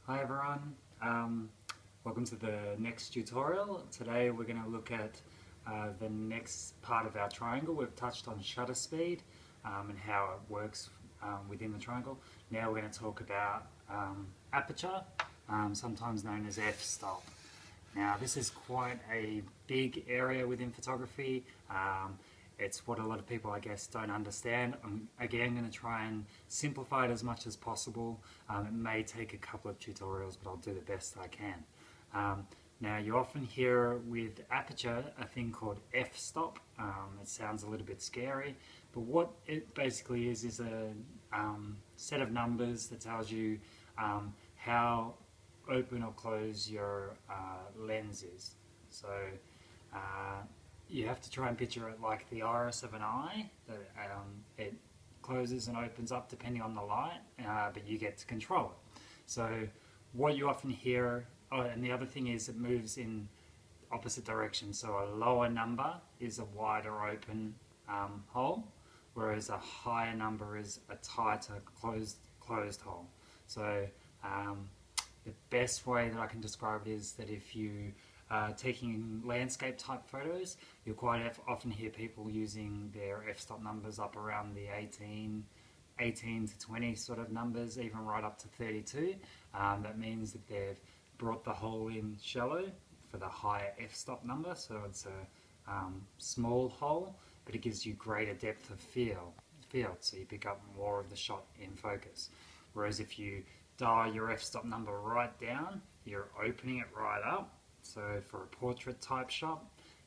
Hi everyone, welcome to the next tutorial. Today we're going to look at the next part of our triangle. We've touched on shutter speed and how it works within the triangle. Now we're going to talk about aperture, sometimes known as f-stop. Now this is quite a big area within photography. It's what a lot of people, I guess, don't understand. I'm again going to try and simplify it as much as possible. It may take a couple of tutorials, but I'll do the best I can. Now you often hear with aperture a thing called f-stop. It sounds a little bit scary, but what it basically is a set of numbers that tells you how open or close your lens is. So you have to try and picture it like the iris of an eye, that it closes and opens up depending on the light, but you get to control it. So what you often hear, and the other thing is it moves in opposite directions, so a lower number is a wider open hole, whereas a higher number is a tighter closed hole. So the best way that I can describe it is that if you taking landscape type photos, you'll quite often hear people using their f-stop numbers up around the 18 to 20 sort of numbers, even right up to 32. That means that they've brought the hole in shallow for the higher f-stop number, so it's a small hole, but it gives you greater depth of field, so you pick up more of the shot in focus. Whereas if you dial your f-stop number right down, you're opening it right up. So for a portrait type shot,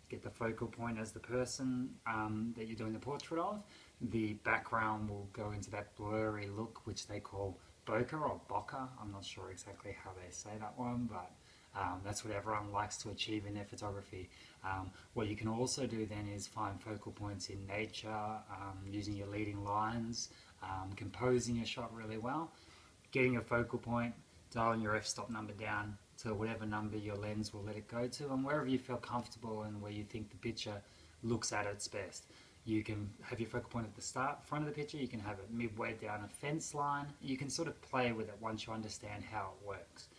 get the focal point as the person that you're doing the portrait of. The background will go into that blurry look, which they call bokeh or bokeh. I'm not sure exactly how they say that one, but that's what everyone likes to achieve in their photography. What you can also do then is find focal points in nature, using your leading lines, composing your shot really well, getting your focal point, dialing your f-stop number down to whatever number your lens will let it go to, and wherever you feel comfortable and where you think the picture looks at its best. You can have your focal point at the front of the picture, you can have it midway down a fence line, you can sort of play with it once you understand how it works.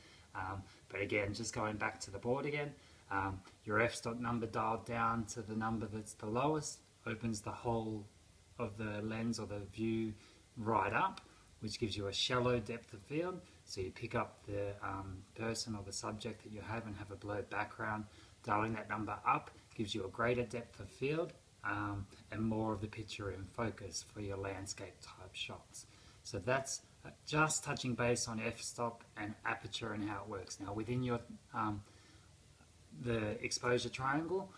But again, just going back to the board again, your f-stop number dialed down to the number that's the lowest opens the whole of the lens or the view right up, which gives you a shallow depth of field, so you pick up the person or the subject that you have and have a blurred background. Dialing that number up gives you a greater depth of field and more of the picture in focus for your landscape type shots. So that's just touching base on f-stop and aperture and how it works. Now within your the exposure triangle,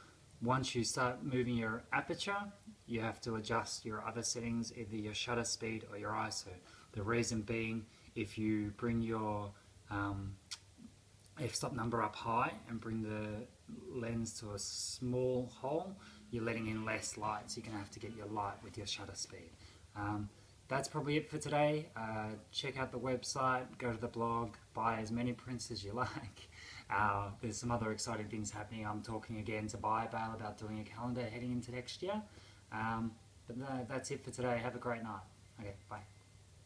once you start moving your aperture, you have to adjust your other settings, either your shutter speed or your ISO. The reason being, if you bring your f-stop number up high and bring the lens to a small hole, you're letting in less light, so you're going to have to get your light with your shutter speed. That's probably it for today. Check out the website, go to the blog, buy as many prints as you like. There's some other exciting things happening. I'm talking again to BuyBale about doing a calendar heading into next year. But that's it for today. Have a great night. Okay, bye.